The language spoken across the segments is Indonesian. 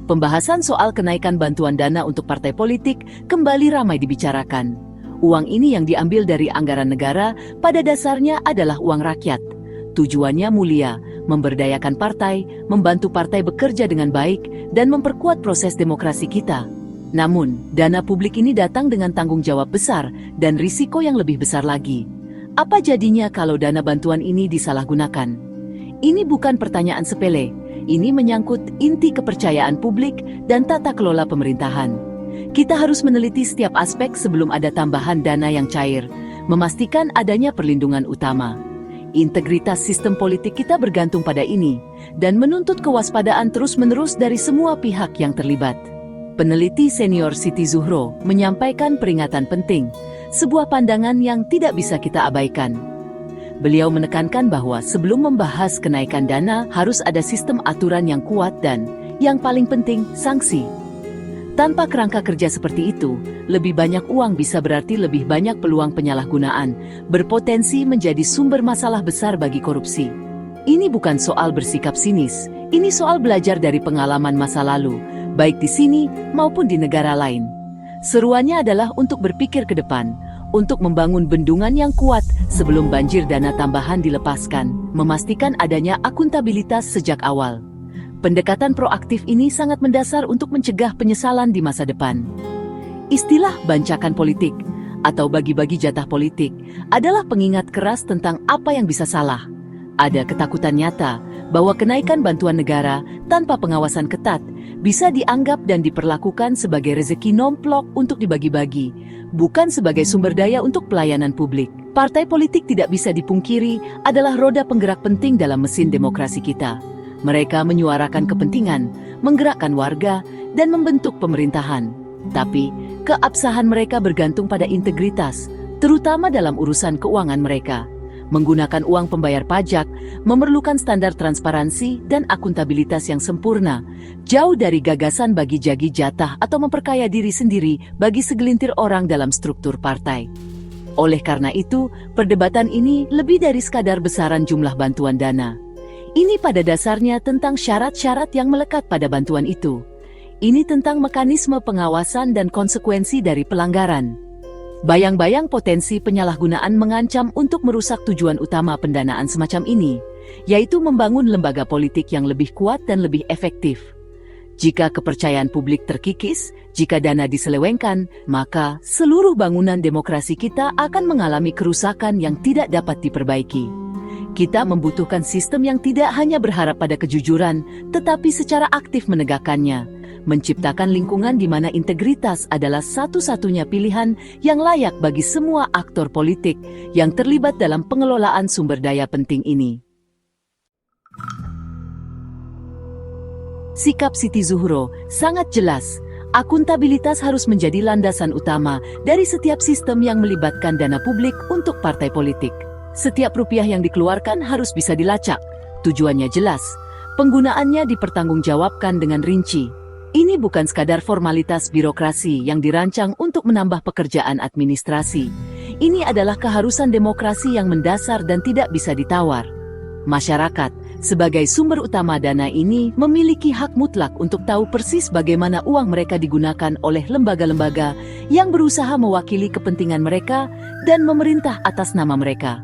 Pembahasan soal kenaikan bantuan dana untuk partai politik kembali ramai dibicarakan. Uang ini yang diambil dari anggaran negara pada dasarnya adalah uang rakyat. Tujuannya mulia, memberdayakan partai, membantu partai bekerja dengan baik, dan memperkuat proses demokrasi kita. Namun, dana publik ini datang dengan tanggung jawab besar dan risiko yang lebih besar lagi. Apa jadinya kalau dana bantuan ini disalahgunakan? Ini bukan pertanyaan sepele. Ini menyangkut inti kepercayaan publik dan tata kelola pemerintahan. Kita harus meneliti setiap aspek sebelum ada tambahan dana yang cair, memastikan adanya perlindungan utama. Integritas sistem politik kita bergantung pada ini, dan menuntut kewaspadaan terus-menerus dari semua pihak yang terlibat. Peneliti senior Siti Zuhro menyampaikan peringatan penting, sebuah pandangan yang tidak bisa kita abaikan. Beliau menekankan bahwa sebelum membahas kenaikan dana harus ada sistem aturan yang kuat dan, yang paling penting, sanksi. Tanpa kerangka kerja seperti itu, lebih banyak uang bisa berarti lebih banyak peluang penyalahgunaan, berpotensi menjadi sumber masalah besar bagi korupsi. Ini bukan soal bersikap sinis, ini soal belajar dari pengalaman masa lalu, baik di sini maupun di negara lain. Seruannya adalah untuk berpikir ke depan, untuk membangun bendungan yang kuat sebelum banjir dana tambahan dilepaskan, memastikan adanya akuntabilitas sejak awal. Pendekatan proaktif ini sangat mendasar untuk mencegah penyesalan di masa depan. Istilah bancakan politik atau bagi-bagi jatah politik adalah pengingat keras tentang apa yang bisa salah. Ada ketakutan nyata bahwa kenaikan bantuan negara tanpa pengawasan ketat bisa dianggap dan diperlakukan sebagai rezeki nomplok untuk dibagi-bagi, bukan sebagai sumber daya untuk pelayanan publik. Partai politik tidak bisa dipungkiri adalah roda penggerak penting dalam mesin demokrasi kita. Mereka menyuarakan kepentingan, menggerakkan warga, dan membentuk pemerintahan. Tapi, keabsahan mereka bergantung pada integritas, terutama dalam urusan keuangan mereka. Menggunakan uang pembayar pajak memerlukan standar transparansi dan akuntabilitas yang sempurna, jauh dari gagasan bagi-jagi jatah atau memperkaya diri sendiri bagi segelintir orang dalam struktur partai. Oleh karena itu, perdebatan ini lebih dari sekadar besaran jumlah bantuan dana. Ini pada dasarnya tentang syarat-syarat yang melekat pada bantuan itu. Ini tentang mekanisme pengawasan dan konsekuensi dari pelanggaran. Bayang-bayang potensi penyalahgunaan mengancam untuk merusak tujuan utama pendanaan semacam ini, yaitu membangun lembaga politik yang lebih kuat dan lebih efektif. Jika kepercayaan publik terkikis, jika dana diselewengkan, maka seluruh bangunan demokrasi kita akan mengalami kerusakan yang tidak dapat diperbaiki. Kita membutuhkan sistem yang tidak hanya berharap pada kejujuran, tetapi secara aktif menegakkannya. Menciptakan lingkungan di mana integritas adalah satu-satunya pilihan yang layak bagi semua aktor politik yang terlibat dalam pengelolaan sumber daya penting ini. Sikap Siti Zuhro sangat jelas. Akuntabilitas harus menjadi landasan utama dari setiap sistem yang melibatkan dana publik untuk partai politik. Setiap rupiah yang dikeluarkan harus bisa dilacak. Tujuannya jelas. Penggunaannya dipertanggungjawabkan dengan rinci. Ini bukan sekadar formalitas birokrasi yang dirancang untuk menambah pekerjaan administrasi. Ini adalah keharusan demokrasi yang mendasar dan tidak bisa ditawar. Masyarakat, sebagai sumber utama dana ini, memiliki hak mutlak untuk tahu persis bagaimana uang mereka digunakan oleh lembaga-lembaga yang berusaha mewakili kepentingan mereka dan memerintah atas nama mereka.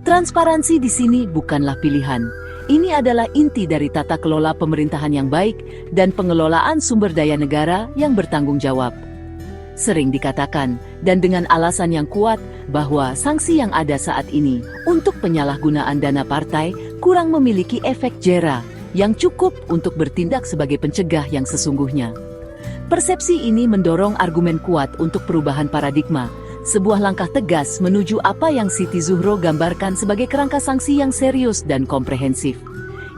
Transparansi di sini bukanlah pilihan. Ini adalah inti dari tata kelola pemerintahan yang baik dan pengelolaan sumber daya negara yang bertanggung jawab. Sering dikatakan, dan dengan alasan yang kuat, bahwa sanksi yang ada saat ini untuk penyalahgunaan dana partai kurang memiliki efek jera yang cukup untuk bertindak sebagai pencegah yang sesungguhnya. Persepsi ini mendorong argumen kuat untuk perubahan paradigma, sebuah langkah tegas menuju apa yang Siti Zuhro gambarkan sebagai kerangka sanksi yang serius dan komprehensif.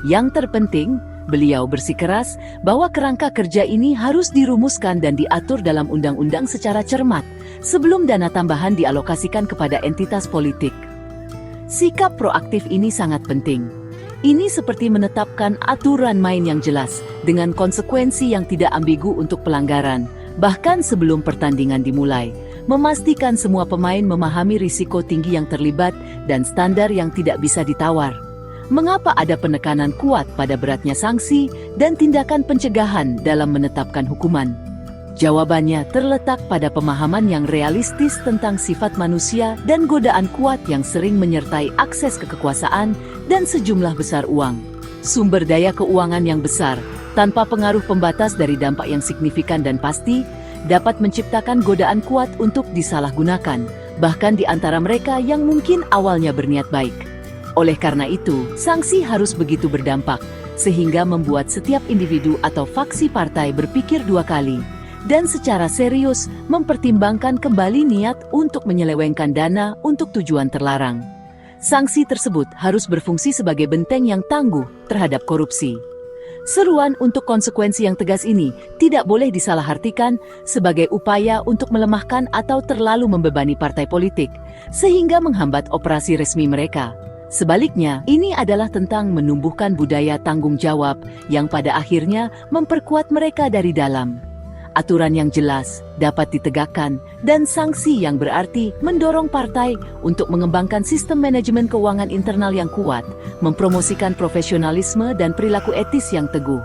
Yang terpenting, beliau bersikeras bahwa kerangka kerja ini harus dirumuskan dan diatur dalam undang-undang secara cermat sebelum dana tambahan dialokasikan kepada entitas politik. Sikap proaktif ini sangat penting. Ini seperti menetapkan aturan main yang jelas dengan konsekuensi yang tidak ambigu untuk pelanggaran, bahkan sebelum pertandingan dimulai. Memastikan semua pemain memahami risiko tinggi yang terlibat dan standar yang tidak bisa ditawar. Mengapa ada penekanan kuat pada beratnya sanksi dan tindakan pencegahan dalam menetapkan hukuman? Jawabannya terletak pada pemahaman yang realistis tentang sifat manusia dan godaan kuat yang sering menyertai akses ke kekuasaan dan sejumlah besar uang. Sumber daya keuangan yang besar, tanpa pengaruh pembatas dari dampak yang signifikan dan pasti, dapat menciptakan godaan kuat untuk disalahgunakan, bahkan di antara mereka yang mungkin awalnya berniat baik. Oleh karena itu, sanksi harus begitu berdampak, sehingga membuat setiap individu atau faksi partai berpikir dua kali, dan secara serius mempertimbangkan kembali niat untuk menyelewengkan dana untuk tujuan terlarang. Sanksi tersebut harus berfungsi sebagai benteng yang tangguh terhadap korupsi. Seruan untuk konsekuensi yang tegas ini tidak boleh disalahartikan sebagai upaya untuk melemahkan atau terlalu membebani partai politik, sehingga menghambat operasi resmi mereka. Sebaliknya, ini adalah tentang menumbuhkan budaya tanggung jawab yang pada akhirnya memperkuat mereka dari dalam. Aturan yang jelas dapat ditegakkan dan sanksi yang berarti mendorong partai untuk mengembangkan sistem manajemen keuangan internal yang kuat, mempromosikan profesionalisme dan perilaku etis yang teguh.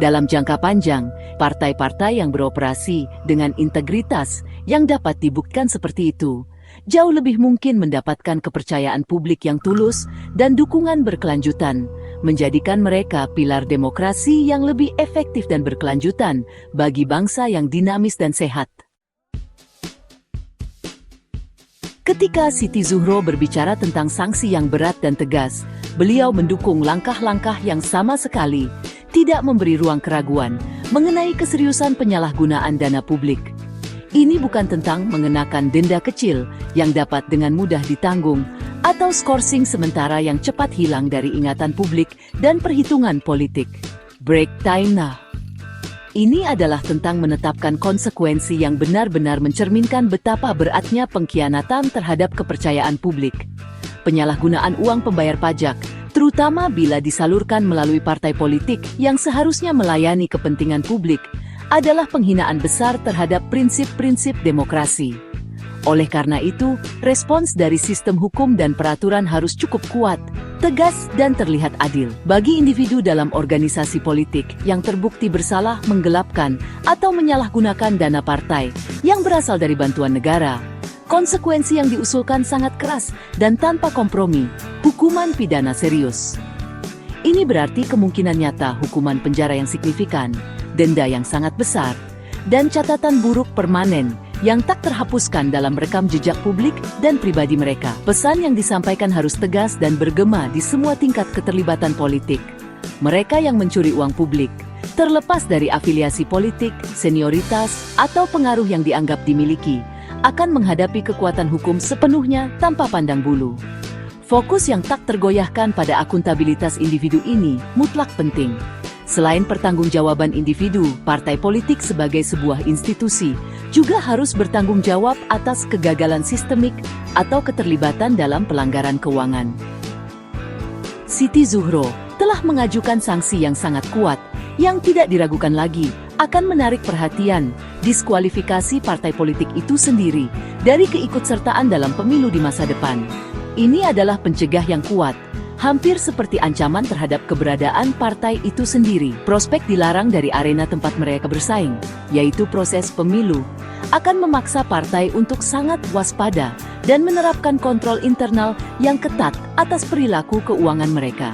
Dalam jangka panjang, partai-partai yang beroperasi dengan integritas yang dapat dibuktikan seperti itu jauh lebih mungkin mendapatkan kepercayaan publik yang tulus dan dukungan berkelanjutan, menjadikan mereka pilar demokrasi yang lebih efektif dan berkelanjutan bagi bangsa yang dinamis dan sehat. Ketika Siti Zuhro berbicara tentang sanksi yang berat dan tegas, beliau mendukung langkah-langkah yang sama sekali tidak memberi ruang keraguan mengenai keseriusan penyalahgunaan dana publik. Ini bukan tentang mengenakan denda kecil yang dapat dengan mudah ditanggung, atau skorsing sementara yang cepat hilang dari ingatan publik dan perhitungan politik. Break time now. Ini adalah tentang menetapkan konsekuensi yang benar-benar mencerminkan betapa beratnya pengkhianatan terhadap kepercayaan publik. Penyalahgunaan uang pembayar pajak, terutama bila disalurkan melalui partai politik yang seharusnya melayani kepentingan publik, adalah penghinaan besar terhadap prinsip-prinsip demokrasi. Oleh karena itu, respons dari sistem hukum dan peraturan harus cukup kuat, tegas, dan terlihat adil. Bagi individu dalam organisasi politik yang terbukti bersalah menggelapkan atau menyalahgunakan dana partai yang berasal dari bantuan negara, konsekuensi yang diusulkan sangat keras dan tanpa kompromi, hukuman pidana serius. Ini berarti kemungkinan nyata hukuman penjara yang signifikan, denda yang sangat besar, dan catatan buruk permanen yang tak terhapuskan dalam rekam jejak publik dan pribadi mereka. Pesan yang disampaikan harus tegas dan bergema di semua tingkat keterlibatan politik. Mereka yang mencuri uang publik, terlepas dari afiliasi politik, senioritas, atau pengaruh yang dianggap dimiliki, akan menghadapi kekuatan hukum sepenuhnya tanpa pandang bulu. Fokus yang tak tergoyahkan pada akuntabilitas individu ini mutlak penting. Selain pertanggungjawaban individu, partai politik sebagai sebuah institusi juga harus bertanggung jawab atas kegagalan sistemik atau keterlibatan dalam pelanggaran keuangan. Siti Zuhro telah mengajukan sanksi yang sangat kuat, yang tidak diragukan lagi akan menarik perhatian, diskualifikasi partai politik itu sendiri dari keikutsertaan dalam pemilu di masa depan. Ini adalah pencegah yang kuat, hampir seperti ancaman terhadap keberadaan partai itu sendiri. Prospek dilarang dari arena tempat mereka bersaing, yaitu proses pemilu, akan memaksa partai untuk sangat waspada dan menerapkan kontrol internal yang ketat atas perilaku keuangan mereka.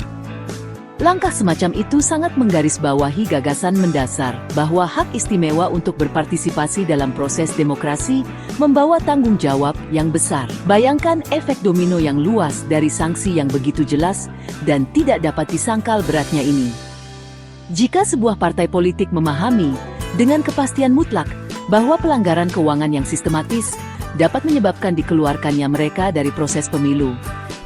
Langkah semacam itu sangat menggarisbawahi gagasan mendasar bahwa hak istimewa untuk berpartisipasi dalam proses demokrasi membawa tanggung jawab yang besar. Bayangkan efek domino yang luas dari sanksi yang begitu jelas dan tidak dapat disangkal beratnya ini. Jika sebuah partai politik memahami dengan kepastian mutlak bahwa pelanggaran keuangan yang sistematis dapat menyebabkan dikeluarkannya mereka dari proses pemilu,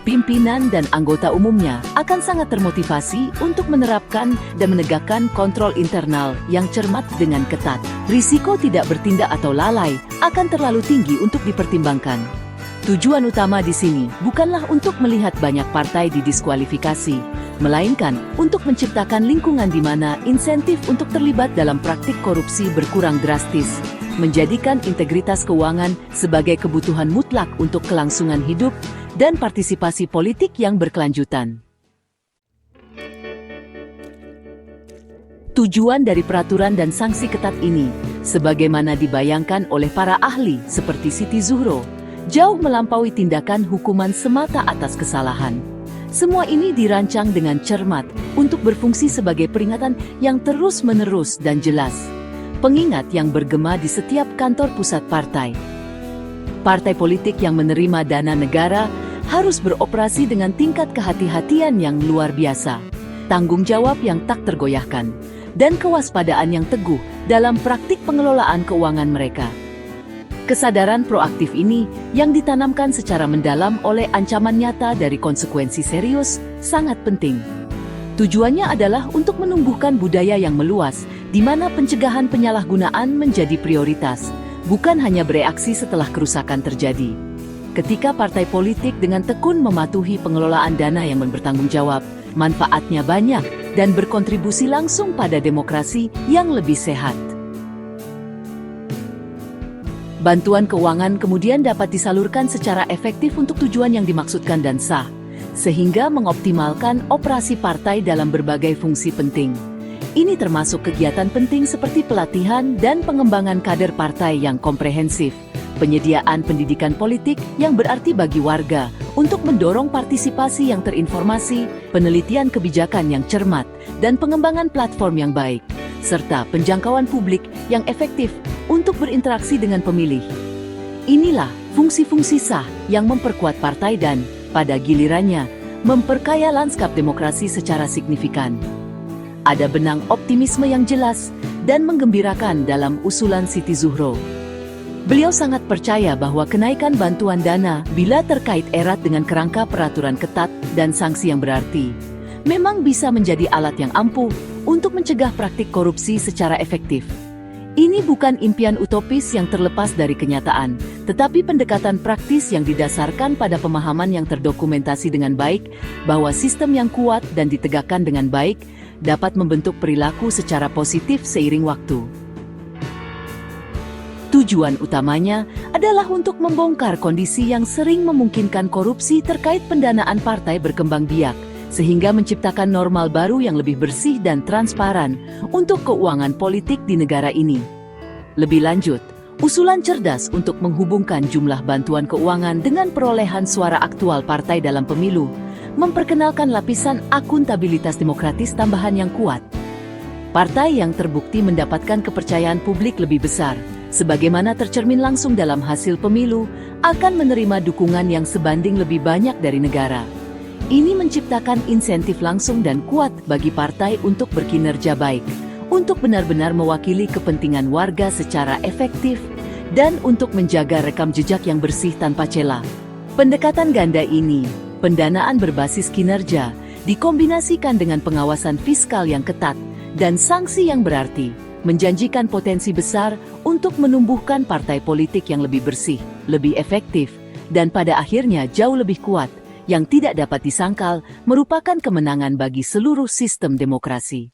pimpinan dan anggota umumnya akan sangat termotivasi untuk menerapkan dan menegakkan kontrol internal yang cermat dengan ketat. Risiko tidak bertindak atau lalai akan terlalu tinggi untuk dipertimbangkan. Tujuan utama di sini bukanlah untuk melihat banyak partai didiskualifikasi, melainkan untuk menciptakan lingkungan di mana insentif untuk terlibat dalam praktik korupsi berkurang drastis, menjadikan integritas keuangan sebagai kebutuhan mutlak untuk kelangsungan hidup dan partisipasi politik yang berkelanjutan. Tujuan dari peraturan dan sanksi ketat ini, sebagaimana dibayangkan oleh para ahli seperti Siti Zuhro, jauh melampaui tindakan hukuman semata atas kesalahan. Semua ini dirancang dengan cermat untuk berfungsi sebagai peringatan yang terus-menerus dan jelas. Pengingat yang bergema di setiap kantor pusat partai. Partai politik yang menerima dana negara harus beroperasi dengan tingkat kehati-hatian yang luar biasa, tanggung jawab yang tak tergoyahkan, dan kewaspadaan yang teguh dalam praktik pengelolaan keuangan mereka. Kesadaran proaktif ini yang ditanamkan secara mendalam oleh ancaman nyata dari konsekuensi serius sangat penting. Tujuannya adalah untuk menumbuhkan budaya yang meluas, di mana pencegahan penyalahgunaan menjadi prioritas, bukan hanya bereaksi setelah kerusakan terjadi. Ketika partai politik dengan tekun mematuhi pengelolaan dana yang bertanggung jawab, manfaatnya banyak dan berkontribusi langsung pada demokrasi yang lebih sehat. Bantuan keuangan kemudian dapat disalurkan secara efektif untuk tujuan yang dimaksudkan dan sah, sehingga mengoptimalkan operasi partai dalam berbagai fungsi penting. Ini termasuk kegiatan penting seperti pelatihan dan pengembangan kader partai yang komprehensif, penyediaan pendidikan politik yang berarti bagi warga untuk mendorong partisipasi yang terinformasi, penelitian kebijakan yang cermat, dan pengembangan platform yang baik, serta penjangkauan publik yang efektif untuk berinteraksi dengan pemilih. Inilah fungsi-fungsi sah yang memperkuat partai dan, pada gilirannya, memperkaya lanskap demokrasi secara signifikan. Ada benang optimisme yang jelas dan menggembirakan dalam usulan Siti Zuhro. Beliau sangat percaya bahwa kenaikan bantuan dana bila terkait erat dengan kerangka peraturan ketat dan sanksi yang berarti, memang bisa menjadi alat yang ampuh untuk mencegah praktik korupsi secara efektif. Ini bukan impian utopis yang terlepas dari kenyataan, tetapi pendekatan praktis yang didasarkan pada pemahaman yang terdokumentasi dengan baik bahwa sistem yang kuat dan ditegakkan dengan baik dapat membentuk perilaku secara positif seiring waktu. Tujuan utamanya adalah untuk membongkar kondisi yang sering memungkinkan korupsi terkait pendanaan partai berkembang biak, sehingga menciptakan normal baru yang lebih bersih dan transparan untuk keuangan politik di negara ini. Lebih lanjut, usulan cerdas untuk menghubungkan jumlah bantuan keuangan dengan perolehan suara aktual partai dalam pemilu, memperkenalkan lapisan akuntabilitas demokratis tambahan yang kuat. Partai yang terbukti mendapatkan kepercayaan publik lebih besar, sebagaimana tercermin langsung dalam hasil pemilu, akan menerima dukungan yang sebanding lebih banyak dari negara. Ini menciptakan insentif langsung dan kuat bagi partai untuk berkinerja baik, untuk benar-benar mewakili kepentingan warga secara efektif, dan untuk menjaga rekam jejak yang bersih tanpa celah. Pendekatan ganda ini, pendanaan berbasis kinerja, dikombinasikan dengan pengawasan fiskal yang ketat dan sanksi yang berarti, menjanjikan potensi besar untuk menumbuhkan partai politik yang lebih bersih, lebih efektif, dan pada akhirnya jauh lebih kuat, yang tidak dapat disangkal merupakan kemenangan bagi seluruh sistem demokrasi.